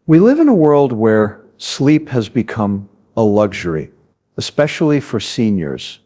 We live in a world where sleep has become a luxury, especially for seniors.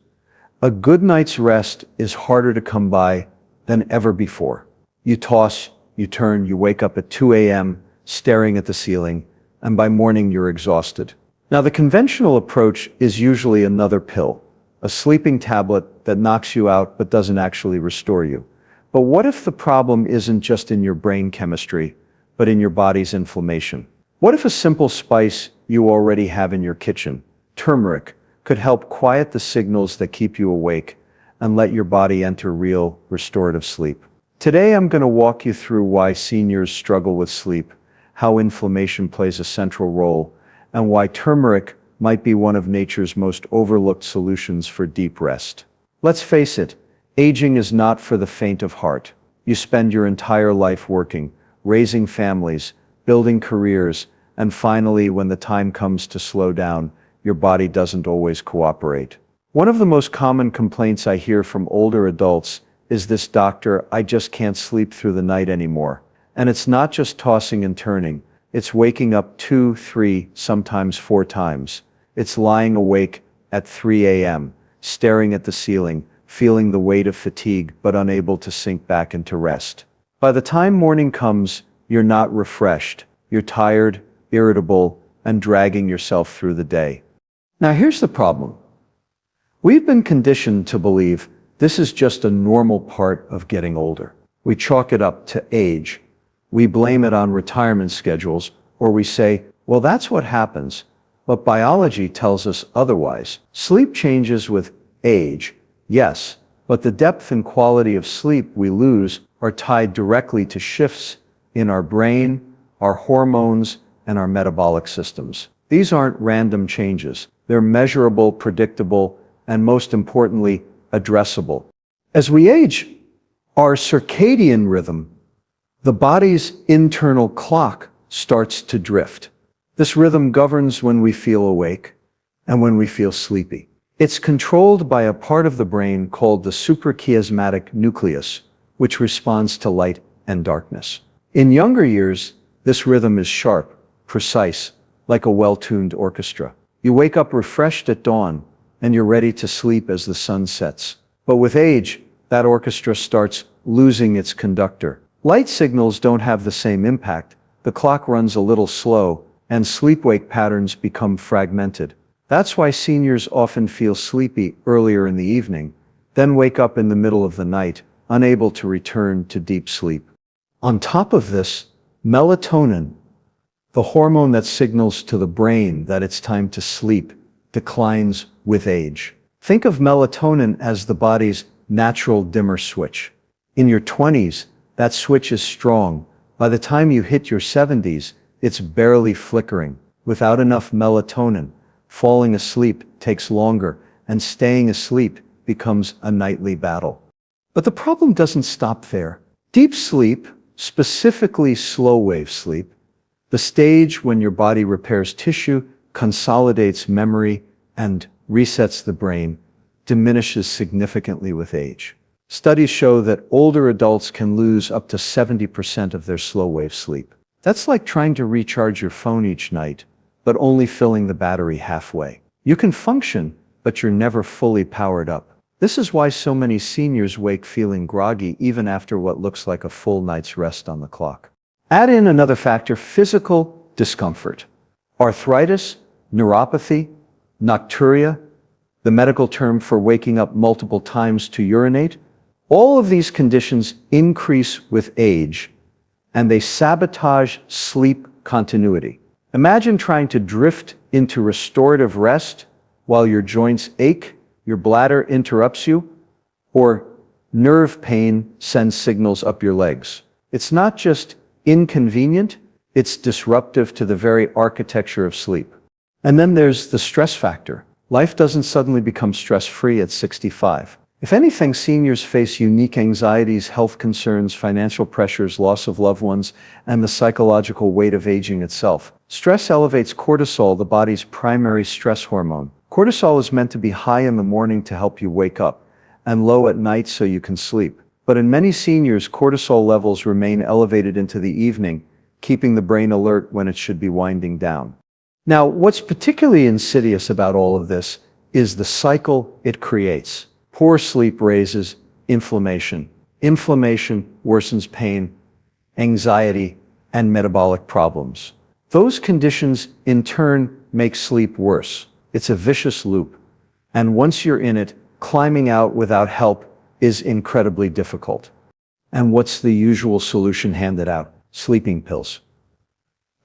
A good night's rest is harder to come by than ever before. You toss, you turn, you wake up at 2 a.m. staring at the ceiling, and by morning you're exhausted. Now, the conventional approach is usually another pill, a sleeping tablet that knocks you out but doesn't actually restore you. But what if the problem isn't just in your brain chemistry, but in your body's inflammation? What if a simple spice you already have in your kitchen, turmeric, could help quiet the signals that keep you awake and let your body enter real restorative sleep? Today I'm going to walk you through why seniors struggle with sleep, how inflammation plays a central role, and why turmeric might be one of nature's most overlooked solutions for deep rest. Let's face it, aging is not for the faint of heart. You spend your entire life working, raising families, building careers, and finally, when the time comes to slow down, your body doesn't always cooperate. One of the most common complaints I hear from older adults is this: "Doctor, I just can't sleep through the night anymore." And it's not just tossing and turning. It's waking up 2, 3, sometimes 4 times. It's lying awake at 3 a.m., staring at the ceiling, feeling the weight of fatigue but unable to sink back into rest. By the time morning comes, you're not refreshed. You're tired, irritable, and dragging yourself through the day. Now here's the problem. We've been conditioned to believe this is just a normal part of getting older. We chalk it up to age. We blame it on retirement schedules, or we say, well, that's what happens. But biology tells us otherwise. Sleep changes with age, yes, but the depth and quality of sleep we lose are tied directly to shifts in our brain, our hormones, and our metabolic systems. These aren't random changes. They're measurable, predictable, and most importantly, addressable. As we age, our circadian rhythm, the body's internal clock, starts to drift. This rhythm governs when we feel awake and when we feel sleepy. It's controlled by a part of the brain called the suprachiasmatic nucleus, which responds to light and darkness. In younger years, this rhythm is sharp, precise, like a well-tuned orchestra. You wake up refreshed at dawn, and you're ready to sleep as the sun sets. But with age, that orchestra starts losing its conductor. Light signals don't have the same impact, the clock runs a little slow, and sleep-wake patterns become fragmented. That's why seniors often feel sleepy earlier in the evening, then wake up in the middle of the night, unable to return to deep sleep. On top of this, melatonin, the hormone that signals to the brain that it's time to sleep, declines with age. Think of melatonin as the body's natural dimmer switch. In your 20s, that switch is strong. By the time you hit your 70s, it's barely flickering. Without enough melatonin, falling asleep takes longer, and staying asleep becomes a nightly battle. But the problem doesn't stop there. Deep sleep, specifically slow-wave sleep, the stage when your body repairs tissue, consolidates memory, and resets the brain, diminishes significantly with age. Studies show that older adults can lose up to 70% of their slow-wave sleep. That's like trying to recharge your phone each night, but only filling the battery halfway. You can function, but you're never fully powered up. This is why so many seniors wake feeling groggy even after what looks like a full night's rest on the clock. Add in another factor: physical discomfort. Arthritis, neuropathy, nocturia, the medical term for waking up multiple times to urinate. All of these conditions increase with age, and they sabotage sleep continuity. Imagine trying to drift into restorative rest while your joints ache, your bladder interrupts you, or nerve pain sends signals up your legs. It's not just inconvenient, it's disruptive to the very architecture of sleep. And then there's the stress factor. Life doesn't suddenly become stress-free at 65. If anything, seniors face unique anxieties, health concerns, financial pressures, loss of loved ones, and the psychological weight of aging itself. Stress elevates cortisol, the body's primary stress hormone. Cortisol is meant to be high in the morning to help you wake up, and low at night so you can sleep. But in many seniors, cortisol levels remain elevated into the evening, keeping the brain alert when it should be winding down. Now, what's particularly insidious about all of this is the cycle it creates. Poor sleep raises inflammation. Inflammation worsens pain, anxiety, and metabolic problems. Those conditions, in turn, make sleep worse. It's a vicious loop. And once you're in it, climbing out without help is incredibly difficult. And what's the usual solution handed out? Sleeping pills.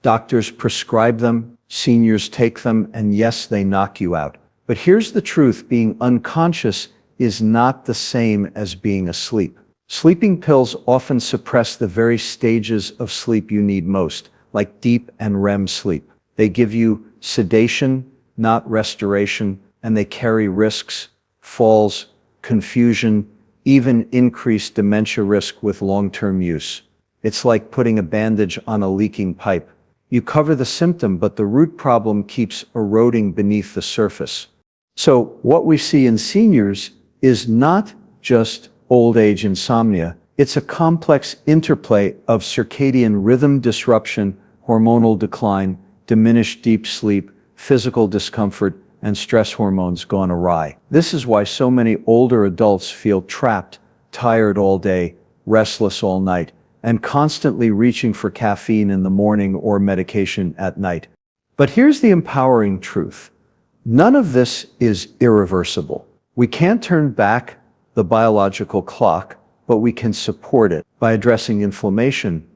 Doctors prescribe them, seniors take them, and yes, they knock you out. But here's the truth: being unconscious is not the same as being asleep. Sleeping pills often suppress the very stages of sleep you need most, like deep and REM sleep. They give you sedation, not restoration, and they carry risks, falls, confusion, even increased dementia risk with long-term use. It's like putting a bandage on a leaking pipe. You cover the symptom, but the root problem keeps eroding beneath the surface. So what we see in seniors is not just old age insomnia. It's a complex interplay of circadian rhythm disruption, hormonal decline, diminished deep sleep, physical discomfort, and stress hormones gone awry. This is why so many older adults feel trapped, tired all day, restless all night, and constantly reaching for caffeine in the morning or medication at night. But here's the empowering truth. None of this is irreversible. We can't turn back the biological clock, but we can support it by addressing inflammation,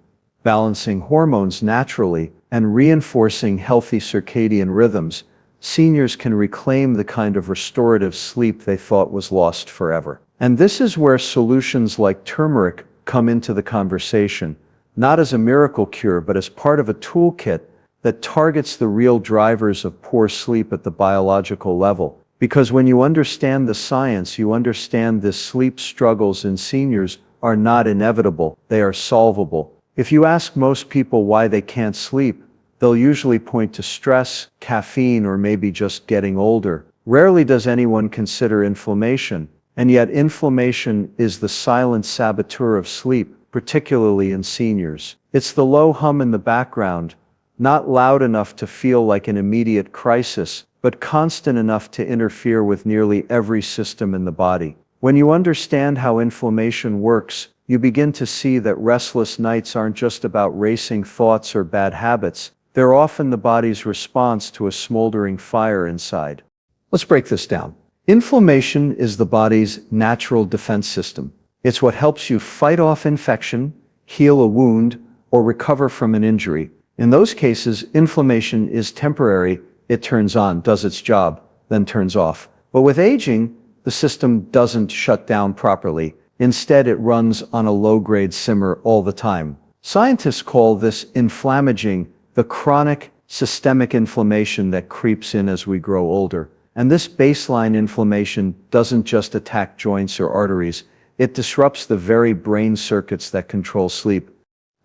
balancing hormones naturally, and reinforcing healthy circadian rhythms. Seniors can reclaim the kind of restorative sleep they thought was lost forever. And this is where solutions like turmeric come into the conversation, not as a miracle cure, but as part of a toolkit that targets the real drivers of poor sleep at the biological level. Because when you understand the science, you understand the sleep struggles in seniors are not inevitable, they are solvable. If you ask most people why they can't sleep, they'll usually point to stress, caffeine, or maybe just getting older. Rarely does anyone consider inflammation, and yet inflammation is the silent saboteur of sleep, particularly in seniors. It's the low hum in the background, not loud enough to feel like an immediate crisis, but constant enough to interfere with nearly every system in the body. When you understand how inflammation works, you begin to see that restless nights aren't just about racing thoughts or bad habits. They're often the body's response to a smoldering fire inside. Let's break this down. Inflammation is the body's natural defense system. It's what helps you fight off infection, heal a wound, or recover from an injury. In those cases, inflammation is temporary. It turns on, does its job, then turns off. But with aging, the system doesn't shut down properly. Instead, it runs on a low-grade simmer all the time. Scientists call this inflammaging, the chronic systemic inflammation that creeps in as we grow older. And this baseline inflammation doesn't just attack joints or arteries, it disrupts the very brain circuits that control sleep.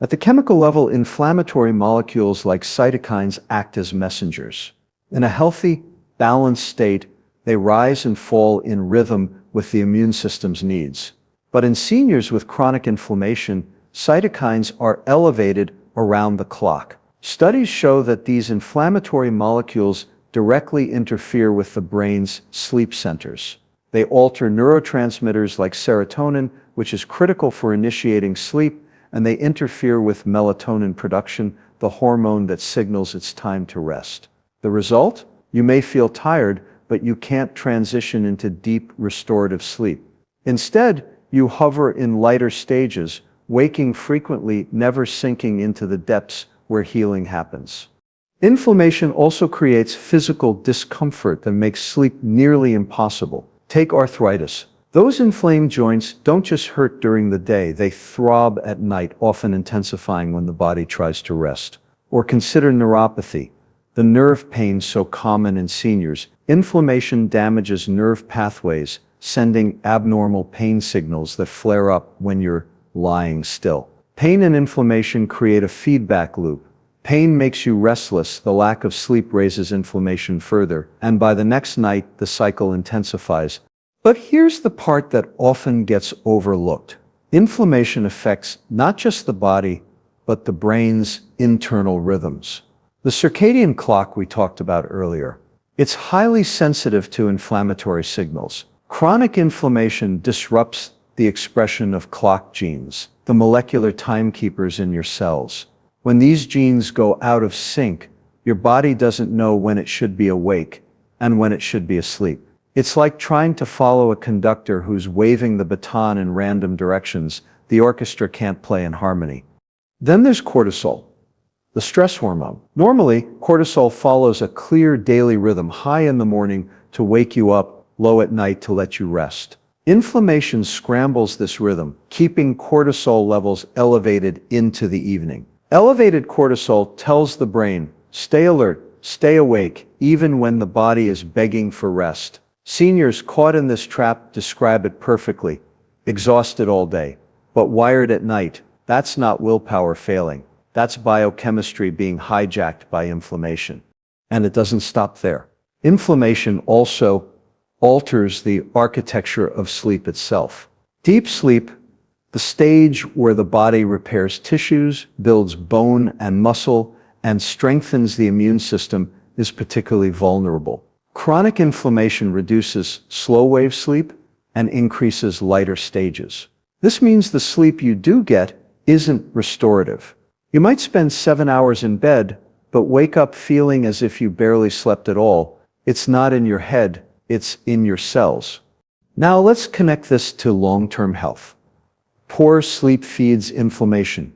At the chemical level, inflammatory molecules like cytokines act as messengers. In a healthy, balanced state, they rise and fall in rhythm with the immune system's needs. But in seniors with chronic inflammation, cytokines are elevated around the clock. Studies show that these inflammatory molecules directly interfere with the brain's sleep centers. They alter neurotransmitters like serotonin, which is critical for initiating sleep, and they interfere with melatonin production, the hormone that signals it's time to rest. The result? You may feel tired, but you can't transition into deep restorative sleep. Instead, you hover in lighter stages, waking frequently, never sinking into the depths where healing happens. Inflammation also creates physical discomfort that makes sleep nearly impossible. Take arthritis. Those inflamed joints don't just hurt during the day, they throb at night, often intensifying when the body tries to rest. Or consider neuropathy, the nerve pain so common in seniors. Inflammation damages nerve pathways, sending abnormal pain signals that flare up when you're lying still. Pain and inflammation create a feedback loop. Pain makes you restless, the lack of sleep raises inflammation further, and by the next night, the cycle intensifies. But here's the part that often gets overlooked. Inflammation affects not just the body, but the brain's internal rhythms. The circadian clock we talked about earlier. It's highly sensitive to inflammatory signals. Chronic inflammation disrupts the expression of clock genes, the molecular timekeepers in your cells. When these genes go out of sync, your body doesn't know when it should be awake and when it should be asleep. It's like trying to follow a conductor who's waving the baton in random directions. The orchestra can't play in harmony. Then there's cortisol, the stress hormone. Normally, cortisol follows a clear daily rhythm, high in the morning to wake you up, low at night to let you rest. Inflammation scrambles this rhythm, keeping cortisol levels elevated into the evening. Elevated cortisol tells the brain, stay alert, stay awake, even when the body is begging for rest. Seniors caught in this trap describe it perfectly. Exhausted all day, but wired at night. That's not willpower failing. That's biochemistry being hijacked by inflammation. And it doesn't stop there. Inflammation also alters the architecture of sleep itself. Deep sleep, the stage where the body repairs tissues, builds bone and muscle, and strengthens the immune system, is particularly vulnerable. Chronic inflammation reduces slow-wave sleep and increases lighter stages. This means the sleep you do get isn't restorative. You might spend 7 hours in bed, but wake up feeling as if you barely slept at all. It's not in your head, it's in your cells. Now let's connect this to long-term health. Poor sleep feeds inflammation,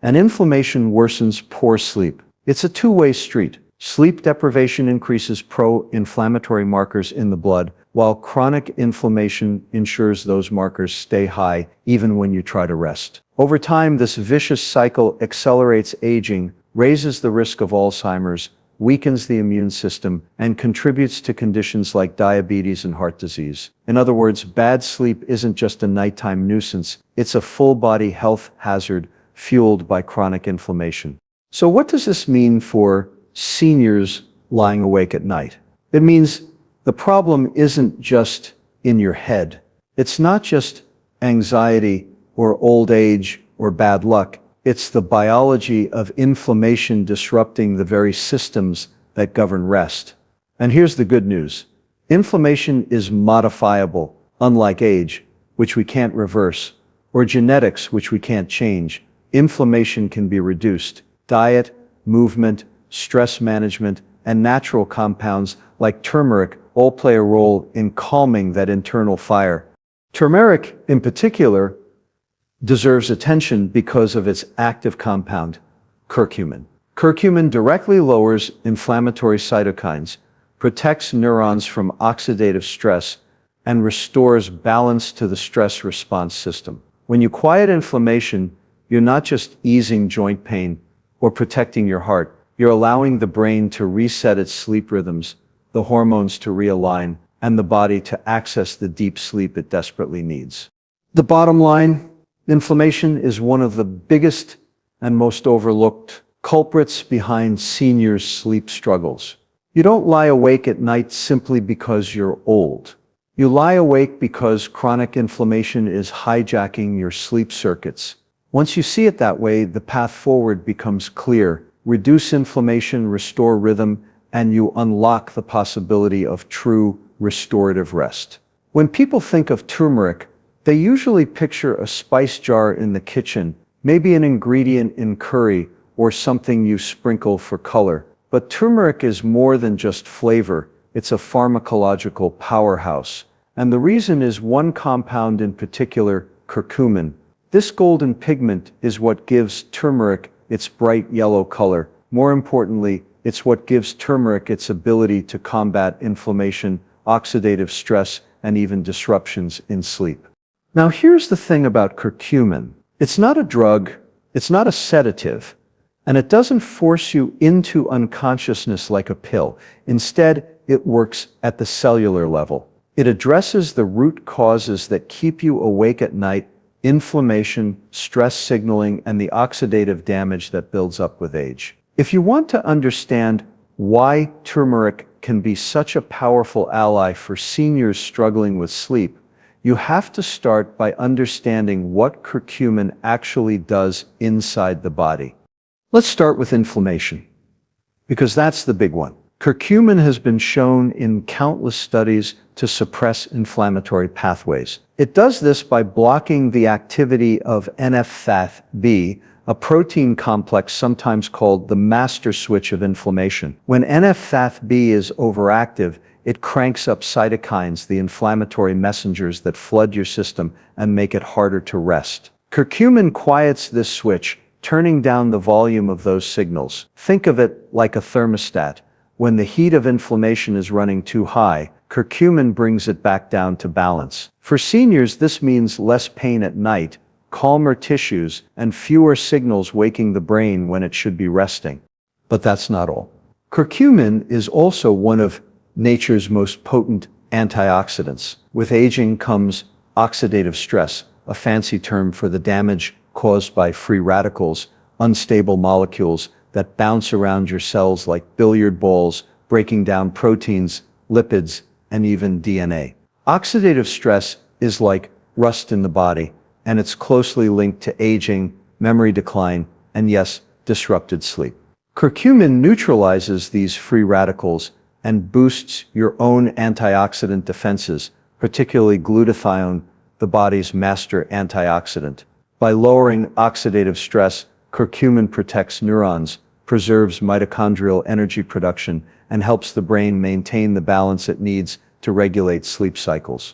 and inflammation worsens poor sleep. It's a two-way street. Sleep deprivation increases pro-inflammatory markers in the blood, while chronic inflammation ensures those markers stay high even when you try to rest. Over time, this vicious cycle accelerates aging, raises the risk of Alzheimer's, weakens the immune system, and contributes to conditions like diabetes and heart disease. In other words, bad sleep isn't just a nighttime nuisance, it's a full-body health hazard fueled by chronic inflammation. So what does this mean for seniors lying awake at night? It means the problem isn't just in your head. It's not just anxiety or old age or bad luck. It's the biology of inflammation disrupting the very systems that govern rest. And here's the good news. Inflammation is modifiable, unlike age, which we can't reverse, or genetics, which we can't change. Inflammation can be reduced. Diet, movement, stress management, and natural compounds like turmeric all play a role in calming that internal fire. Turmeric, in particular, deserves attention because of its active compound, curcumin. Curcumin directly lowers inflammatory cytokines, protects neurons from oxidative stress, and restores balance to the stress response system. When you quiet inflammation, you're not just easing joint pain or protecting your heart, you're allowing the brain to reset its sleep rhythms, the hormones to realign, and the body to access the deep sleep it desperately needs. The bottom line, inflammation is one of the biggest and most overlooked culprits behind seniors' sleep struggles. You don't lie awake at night simply because you're old. You lie awake because chronic inflammation is hijacking your sleep circuits. Once you see it that way, the path forward becomes clear. Reduce inflammation, restore rhythm, and you unlock the possibility of true restorative rest. When people think of turmeric, they usually picture a spice jar in the kitchen, maybe an ingredient in curry or something you sprinkle for color. But turmeric is more than just flavor, it's a pharmacological powerhouse. And the reason is one compound in particular, curcumin. This golden pigment is what gives turmeric its bright yellow color. More importantly, it's what gives turmeric its ability to combat inflammation, oxidative stress, and even disruptions in sleep. Now here's the thing about curcumin. It's not a drug, it's not a sedative, and it doesn't force you into unconsciousness like a pill. Instead, it works at the cellular level. It addresses the root causes that keep you awake at night: inflammation, stress signaling, and the oxidative damage that builds up with age. If you want to understand why turmeric can be such a powerful ally for seniors struggling with sleep, you have to start by understanding what curcumin actually does inside the body. Let's start with inflammation, because that's the big one. Curcumin has been shown in countless studies to suppress inflammatory pathways. It does this by blocking the activity of NF-κB, a protein complex sometimes called the master switch of inflammation. When NF-κB is overactive, it cranks up cytokines, the inflammatory messengers that flood your system and make it harder to rest. Curcumin quiets this switch, turning down the volume of those signals. Think of it like a thermostat. When the heat of inflammation is running too high, curcumin brings it back down to balance. For seniors, this means less pain at night, calmer tissues, and fewer signals waking the brain when it should be resting. But that's not all. Curcumin is also one of nature's most potent antioxidants. With aging comes oxidative stress, a fancy term for the damage caused by free radicals, unstable molecules that bounce around your cells like billiard balls, breaking down proteins, lipids, and even DNA. Oxidative stress is like rust in the body, and it's closely linked to aging, memory decline, and yes, disrupted sleep. Curcumin neutralizes these free radicals and boosts your own antioxidant defenses, particularly glutathione, the body's master antioxidant. By lowering oxidative stress, curcumin protects neurons, preserves mitochondrial energy production, and helps the brain maintain the balance it needs to regulate sleep cycles.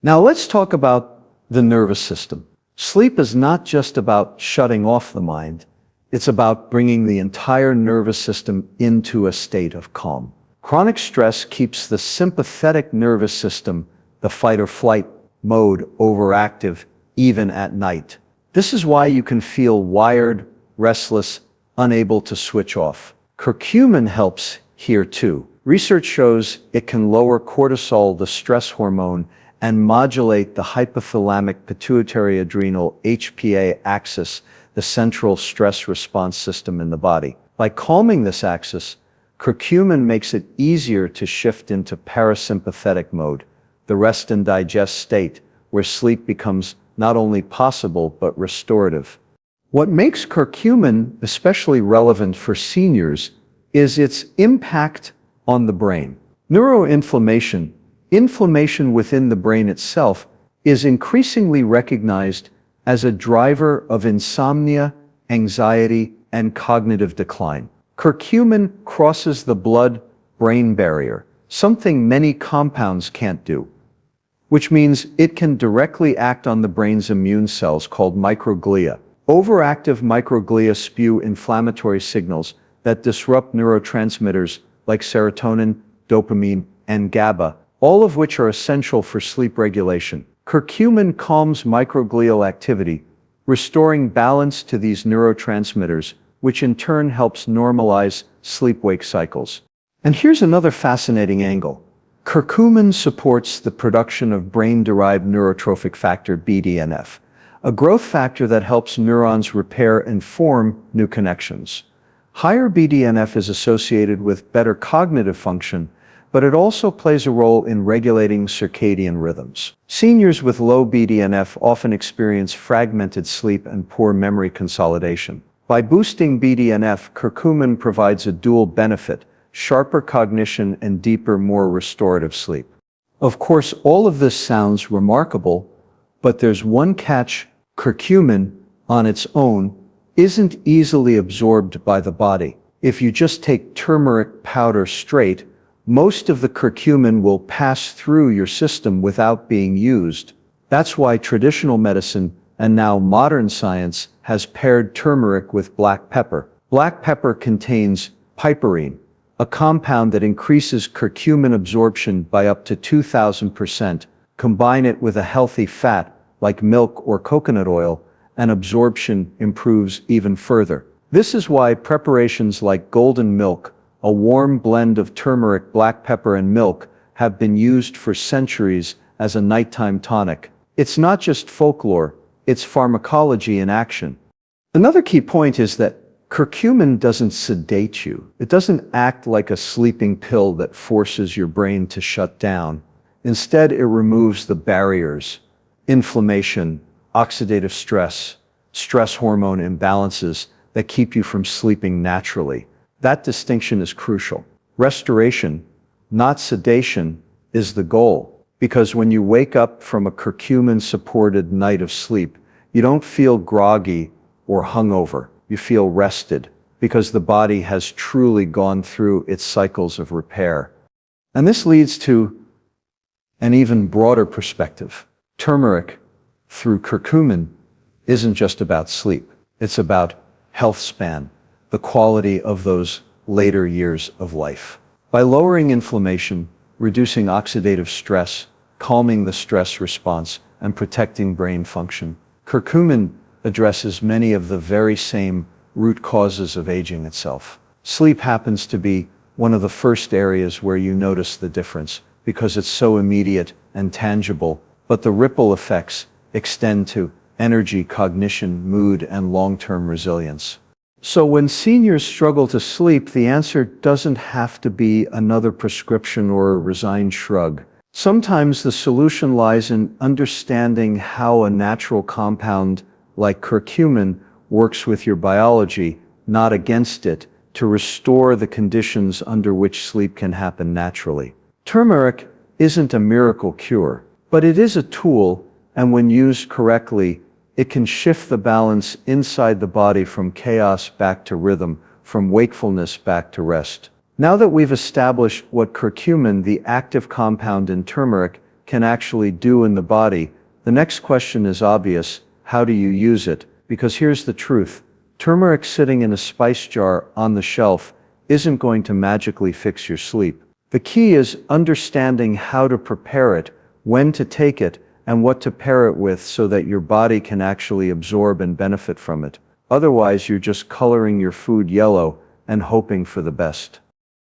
Now let's talk about the nervous system. Sleep is not just about shutting off the mind, it's about bringing the entire nervous system into a state of calm. Chronic stress keeps the sympathetic nervous system, the fight or flight mode, overactive even at night. This is why you can feel wired, restless, unable to switch off. Curcumin helps here too. Research shows it can lower cortisol, the stress hormone, and modulate the hypothalamic pituitary adrenal HPA axis, the central stress response system in the body. By calming this axis, curcumin makes it easier to shift into parasympathetic mode, the rest and digest state, where sleep becomes not only possible but restorative. What makes curcumin especially relevant for seniors is its impact on the brain. Neuroinflammation, inflammation within the brain itself, is increasingly recognized as a driver of insomnia, anxiety, and cognitive decline. Curcumin crosses the blood-brain barrier, something many compounds can't do, which means it can directly act on the brain's immune cells called microglia. Overactive microglia spew inflammatory signals that disrupt neurotransmitters like serotonin, dopamine, and GABA, all of which are essential for sleep regulation. Curcumin calms microglial activity, restoring balance to these neurotransmitters, which in turn helps normalize sleep-wake cycles. And here's another fascinating angle. Curcumin supports the production of brain-derived neurotrophic factor BDNF, a growth factor that helps neurons repair and form new connections. Higher BDNF is associated with better cognitive function, but it also plays a role in regulating circadian rhythms. Seniors with low BDNF often experience fragmented sleep and poor memory consolidation. By boosting BDNF, curcumin provides a dual benefit: sharper cognition and deeper, more restorative sleep. Of course, all of this sounds remarkable, but there's one catch: curcumin, on its own, isn't easily absorbed by the body. If you just take turmeric powder straight, most of the curcumin will pass through your system without being used. That's why traditional medicine, and now modern science, has paired turmeric with black pepper. Black pepper contains piperine, a compound that increases curcumin absorption by up to 2,000%. Combine it with a healthy fat, like milk or coconut oil, and absorption improves even further. This is why preparations like golden milk, a warm blend of turmeric, black pepper, and milk, have been used for centuries as a nighttime tonic. It's not just folklore, it's pharmacology in action. Another key point is that curcumin doesn't sedate you. It doesn't act like a sleeping pill that forces your brain to shut down. Instead, it removes the barriers, inflammation, oxidative stress, stress hormone imbalances that keep you from sleeping naturally. That distinction is crucial. Restoration, not sedation, is the goal, because when you wake up from a curcumin-supported night of sleep, you don't feel groggy or hungover. You feel rested, because the body has truly gone through its cycles of repair. And this leads to an even broader perspective. Turmeric, through curcumin, isn't just about sleep. It's about health span, the quality of those later years of life. By lowering inflammation, reducing oxidative stress, calming the stress response, and protecting brain function, curcumin addresses many of the very same root causes of aging itself. Sleep happens to be one of the first areas where you notice the difference because it's so immediate and tangible, but the ripple effects extend to energy, cognition, mood, and long-term resilience. So when seniors struggle to sleep, the answer doesn't have to be another prescription or a resigned shrug. Sometimes the solution lies in understanding how a natural compound like curcumin works with your biology, not against it, to restore the conditions under which sleep can happen naturally. Turmeric isn't a miracle cure, but it is a tool, and when used correctly, it can shift the balance inside the body from chaos back to rhythm, from wakefulness back to rest. Now that we've established what curcumin, the active compound in turmeric, can actually do in the body, the next question is obvious: how do you use it? Because here's the truth. Turmeric sitting in a spice jar on the shelf isn't going to magically fix your sleep. The key is understanding how to prepare it, when to take it, and what to pair it with so that your body can actually absorb and benefit from it. Otherwise, you're just coloring your food yellow and hoping for the best.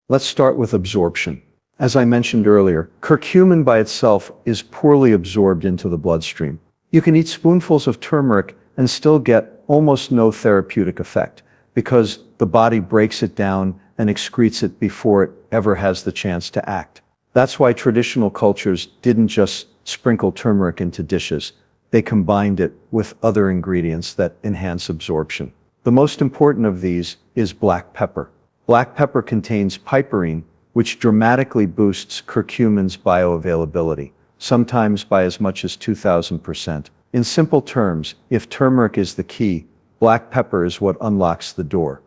Let's start with absorption. As I mentioned earlier, curcumin by itself is poorly absorbed into the bloodstream. You can eat spoonfuls of turmeric and still get almost no therapeutic effect because the body breaks it down and excretes it before it ever has the chance to act. That's why traditional cultures didn't just sprinkle turmeric into dishes. They combined it with other ingredients that enhance absorption. The most important of these is black pepper. Black pepper contains piperine, which dramatically boosts curcumin's bioavailability, sometimes by as much as 2,000%. In simple terms, if turmeric is the key, black pepper is what unlocks the door.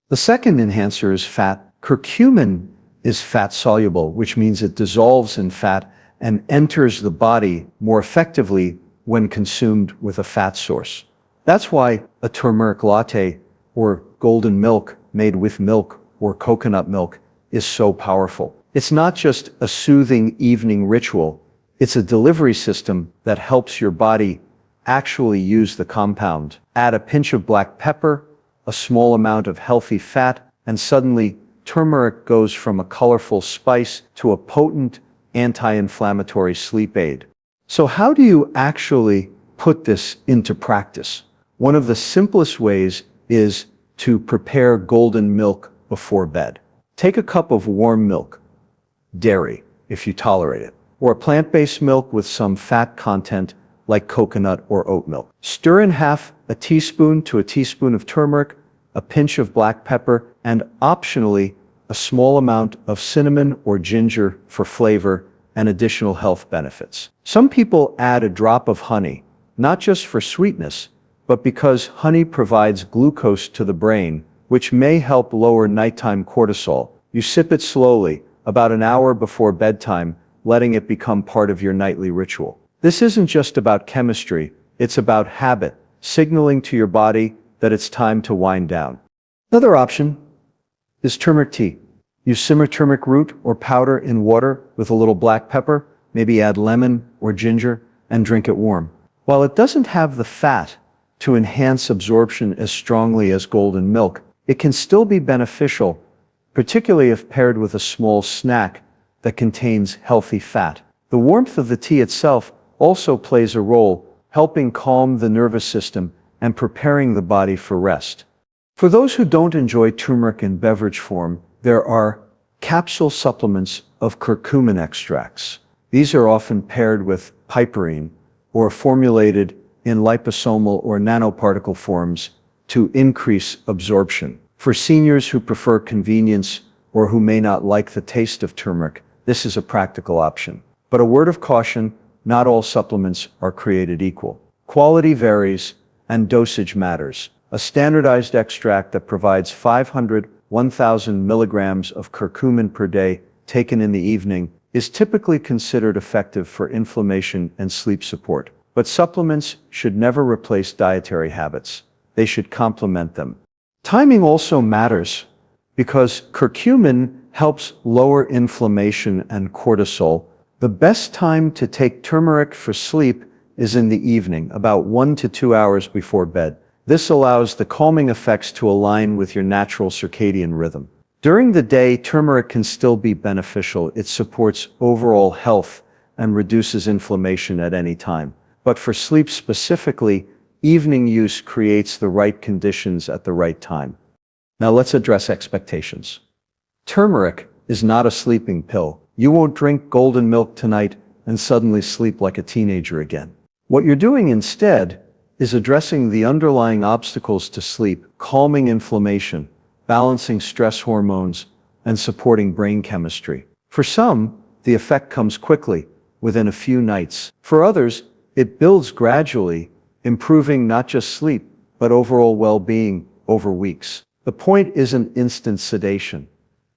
The second enhancer is fat. Curcumin is fat-soluble, which means it dissolves in fat and enters the body more effectively when consumed with a fat source. That's why a turmeric latte or golden milk made with milk or coconut milk is so powerful. It's not just a soothing evening ritual, it's a delivery system that helps your body actually use the compound. Add a pinch of black pepper, a small amount of healthy fat, and suddenly turmeric goes from a colorful spice to a potent anti-inflammatory sleep aid. So how do you actually put this into practice? One of the simplest ways is to prepare golden milk before bed. Take a cup of warm milk, dairy, if you tolerate it, or a plant-based milk with some fat content like coconut or oat milk. Stir in half a teaspoon to a teaspoon of turmeric, a pinch of black pepper, and optionally, a small amount of cinnamon or ginger for flavor and additional health benefits. Some people add a drop of honey, not just for sweetness, but because honey provides glucose to the brain, which may help lower nighttime cortisol. You sip it slowly, about an hour before bedtime, letting it become part of your nightly ritual. This isn't just about chemistry, it's about habit, signaling to your body that it's time to wind down. Another option is turmeric tea. You simmer turmeric root or powder in water with a little black pepper, maybe add lemon or ginger, and drink it warm. While it doesn't have the fat to enhance absorption as strongly as golden milk, it can still be beneficial, particularly if paired with a small snack that contains healthy fat. The warmth of the tea itself also plays a role, helping calm the nervous system and preparing the body for rest. For those who don't enjoy turmeric in beverage form, there are capsule supplements of curcumin extracts. These are often paired with piperine or formulated in liposomal or nanoparticle forms to increase absorption. For seniors who prefer convenience or who may not like the taste of turmeric, this is a practical option. But a word of caution, not all supplements are created equal. Quality varies and dosage matters. A standardized extract that provides 500–1,000 milligrams of curcumin per day taken in the evening is typically considered effective for inflammation and sleep support. But supplements should never replace dietary habits. They should complement them. Timing also matters because curcumin helps lower inflammation and cortisol. The best time to take turmeric for sleep is in the evening, about 1 to 2 hours before bed. This allows the calming effects to align with your natural circadian rhythm. During the day, turmeric can still be beneficial. It supports overall health and reduces inflammation at any time. But for sleep specifically, evening use creates the right conditions at the right time. Now let's address expectations. Turmeric is not a sleeping pill. You won't drink golden milk tonight and suddenly sleep like a teenager again. What you're doing instead is addressing the underlying obstacles to sleep, calming inflammation, balancing stress hormones, and supporting brain chemistry. For some, the effect comes quickly, within a few nights. For others, it builds gradually, improving not just sleep, but overall well-being over weeks. The point isn't instant sedation.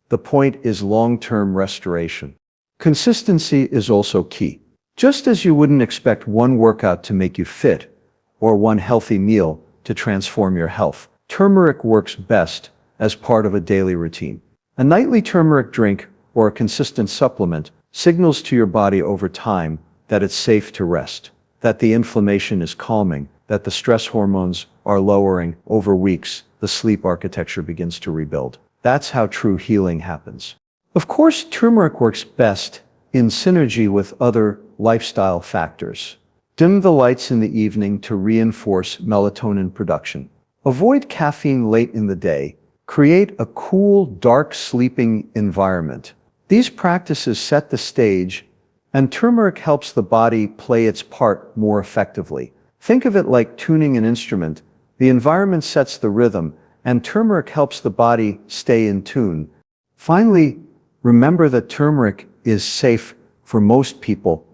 The point is long-term restoration. Consistency is also key. Just as you wouldn't expect one workout to make you fit, or one healthy meal to transform your health, turmeric works best as part of a daily routine. A nightly turmeric drink or a consistent supplement signals to your body over time that it's safe to rest, that the inflammation is calming, that the stress hormones are lowering. Over weeks, the sleep architecture begins to rebuild. That's how true healing happens. Of course, turmeric works best in synergy with other lifestyle factors. Dim the lights in the evening to reinforce melatonin production. Avoid caffeine late in the day. Create a cool, dark sleeping environment. These practices set the stage, and turmeric helps the body play its part more effectively. Think of it like tuning an instrument. The environment sets the rhythm, and turmeric helps the body stay in tune. Finally, remember that turmeric is safe for most people,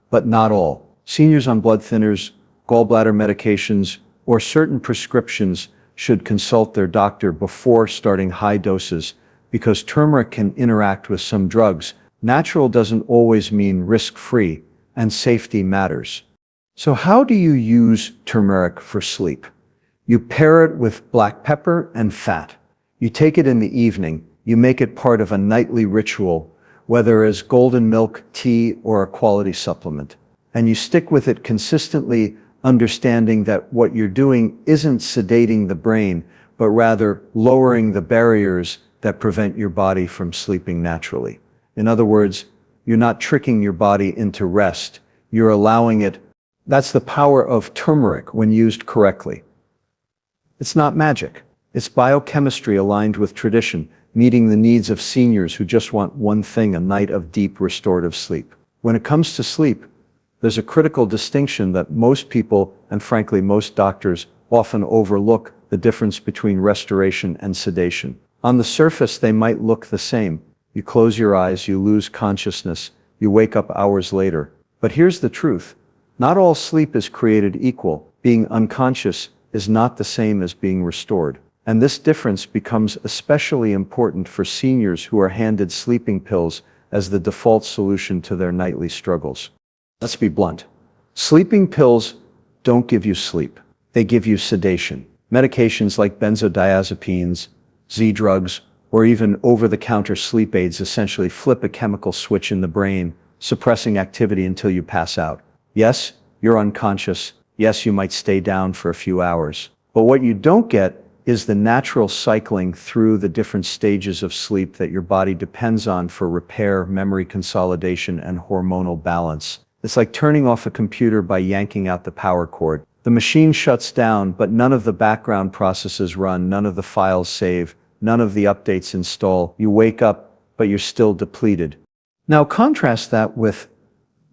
but not all. Seniors on blood thinners, gallbladder medications, or certain prescriptions should consult their doctor before starting high doses because turmeric can interact with some drugs. Natural doesn't always mean risk-free, and safety matters. So how do you use turmeric for sleep? You pair it with black pepper and fat. You take it in the evening. You make it part of a nightly ritual, whether as golden milk, tea, or a quality supplement. And you stick with it consistently, understanding that what you're doing isn't sedating the brain, but rather lowering the barriers that prevent your body from sleeping naturally. In other words, you're not tricking your body into rest. You're allowing it. That's the power of turmeric when used correctly. It's not magic. It's biochemistry aligned with tradition, meeting the needs of seniors who just want one thing: a night of deep restorative sleep. When it comes to sleep, there's a critical distinction that most people, and frankly most doctors, often overlook: the difference between restoration and sedation. On the surface, they might look the same. You close your eyes, you lose consciousness, you wake up hours later. But here's the truth. Not all sleep is created equal. Being unconscious is not the same as being restored. And this difference becomes especially important for seniors who are handed sleeping pills as the default solution to their nightly struggles. Let's be blunt. Sleeping pills don't give you sleep. They give you sedation. Medications like benzodiazepines, Z-drugs, or even over-the-counter sleep aids essentially flip a chemical switch in the brain, suppressing activity until you pass out. Yes, you're unconscious. Yes, you might stay down for a few hours. But what you don't get is the natural cycling through the different stages of sleep that your body depends on for repair, memory consolidation, and hormonal balance. It's like turning off a computer by yanking out the power cord. The machine shuts down, but none of the background processes run, none of the files save, none of the updates install. You wake up, but you're still depleted. Now contrast that with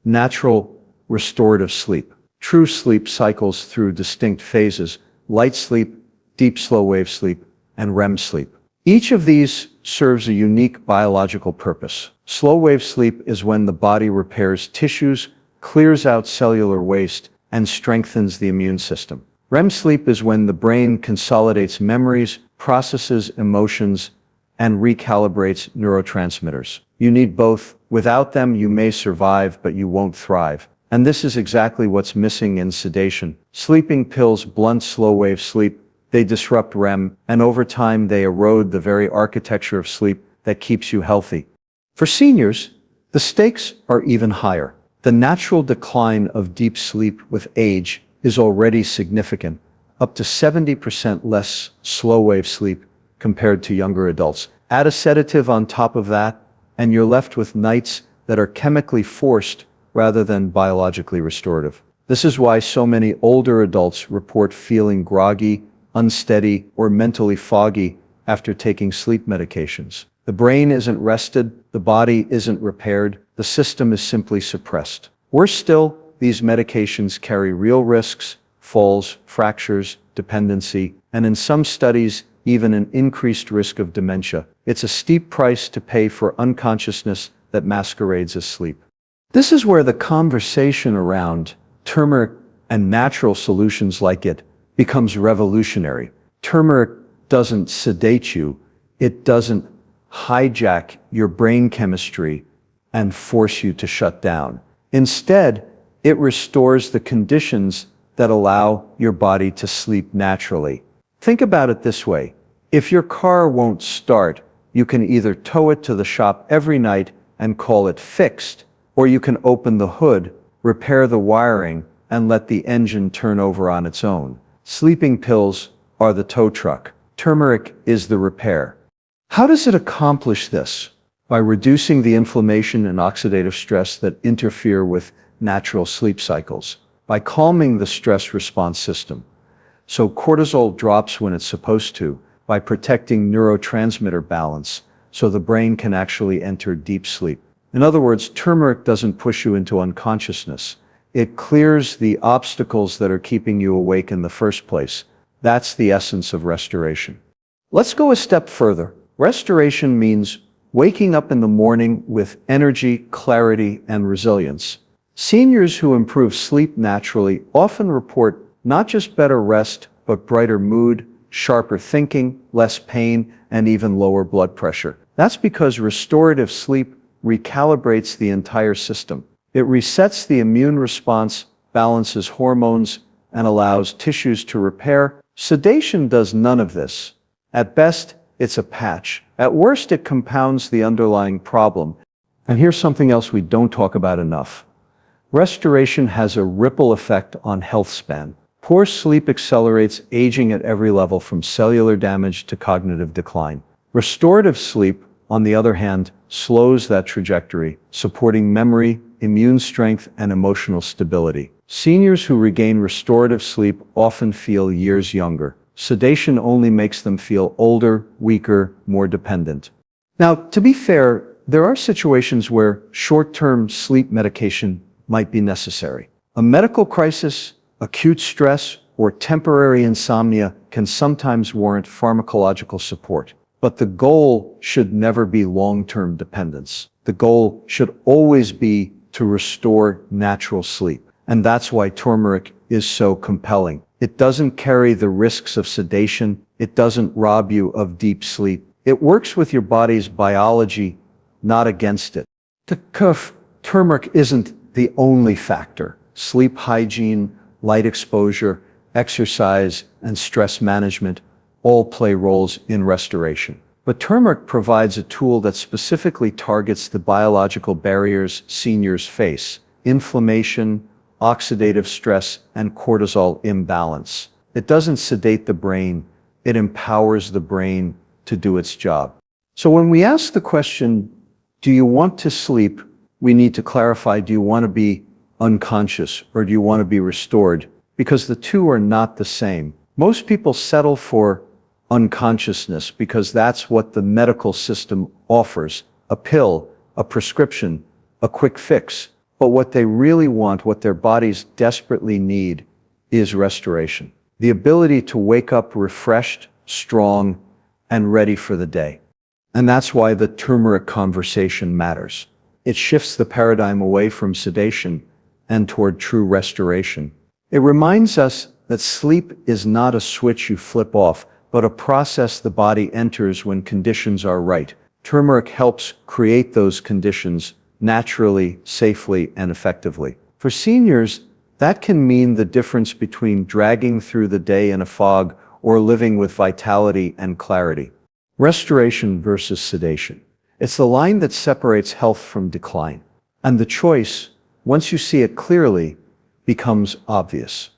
natural restorative sleep. True sleep cycles through distinct phases: light sleep, deep slow wave sleep, and REM sleep. Each of these serves a unique biological purpose. Slow wave sleep is when the body repairs tissues, clears out cellular waste, and strengthens the immune system. REM sleep is when the brain consolidates memories, processes emotions, and recalibrates neurotransmitters. You need both. Without them, you may survive, but you won't thrive. And this is exactly what's missing in sedation. Sleeping pills blunt slow-wave sleep. They disrupt REM, and over time they erode the very architecture of sleep that keeps you healthy. For seniors, the stakes are even higher. The natural decline of deep sleep with age is already significant, up to 70% less slow-wave sleep compared to younger adults. Add a sedative on top of that, and you're left with nights that are chemically forced rather than biologically restorative. This is why so many older adults report feeling groggy, unsteady, or mentally foggy after taking sleep medications. The brain isn't rested, the body isn't repaired, the system is simply suppressed. Worse still, these medications carry real risks: falls, fractures, dependency, and in some studies, even an increased risk of dementia. It's a steep price to pay for unconsciousness that masquerades as sleep. This is where the conversation around turmeric and natural solutions like it becomes revolutionary. Turmeric doesn't sedate you, it doesn't hijack your brain chemistry and force you to shut down. Instead, it restores the conditions that allow your body to sleep naturally. Think about it this way. If your car won't start, you can either tow it to the shop every night and call it fixed, or you can open the hood, repair the wiring, and let the engine turn over on its own. Sleeping pills are the tow truck. Turmeric is the repair. How does it accomplish this? By reducing the inflammation and oxidative stress that interfere with natural sleep cycles. By calming the stress response system, so cortisol drops when it's supposed to. By protecting neurotransmitter balance, so the brain can actually enter deep sleep. In other words, turmeric doesn't push you into unconsciousness. It clears the obstacles that are keeping you awake in the first place. That's the essence of restoration. Let's go a step further. Restoration means waking up in the morning with energy, clarity, and resilience. Seniors who improve sleep naturally often report not just better rest, but brighter mood, sharper thinking, less pain, and even lower blood pressure. That's because restorative sleep recalibrates the entire system. It resets the immune response, balances hormones, and allows tissues to repair. Sedation does none of this. At best, it's a patch. At worst, it compounds the underlying problem. And here's something else we don't talk about enough. Restoration has a ripple effect on health span. Poor sleep accelerates aging at every level, from cellular damage to cognitive decline. Restorative sleep, on the other hand, slows that trajectory, supporting memory, immune strength, and emotional stability. Seniors who regain restorative sleep often feel years younger. Sedation only makes them feel older, weaker, more dependent. Now, to be fair, there are situations where short-term sleep medication might be necessary. A medical crisis, acute stress, or temporary insomnia can sometimes warrant pharmacological support. But the goal should never be long-term dependence. The goal should always be to restore natural sleep. And that's why turmeric is so compelling. It doesn't carry the risks of sedation. It doesn't rob you of deep sleep. It works with your body's biology, not against it. Turmeric isn't the only factor. Sleep hygiene, light exposure, exercise, and stress management all play roles in restoration. But turmeric provides a tool that specifically targets the biological barriers seniors face: inflammation, oxidative stress, and cortisol imbalance. It doesn't sedate the brain, it empowers the brain to do its job. So when we ask the question, do you want to sleep? We need to clarify, do you want to be unconscious or do you want to be restored? Because the two are not the same. Most people settle for unconsciousness because that's what the medical system offers: a pill, a prescription, a quick fix. But what they really want, what their bodies desperately need, is restoration. The ability to wake up refreshed, strong, and ready for the day. And that's why the turmeric conversation matters. It shifts the paradigm away from sedation and toward true restoration. It reminds us that sleep is not a switch you flip off, but a process the body enters when conditions are right. Turmeric helps create those conditions naturally, safely, and effectively. For seniors, that can mean the difference between dragging through the day in a fog or living with vitality and clarity. Restoration versus sedation. It's the line that separates health from decline. And the choice, once you see it clearly, becomes obvious.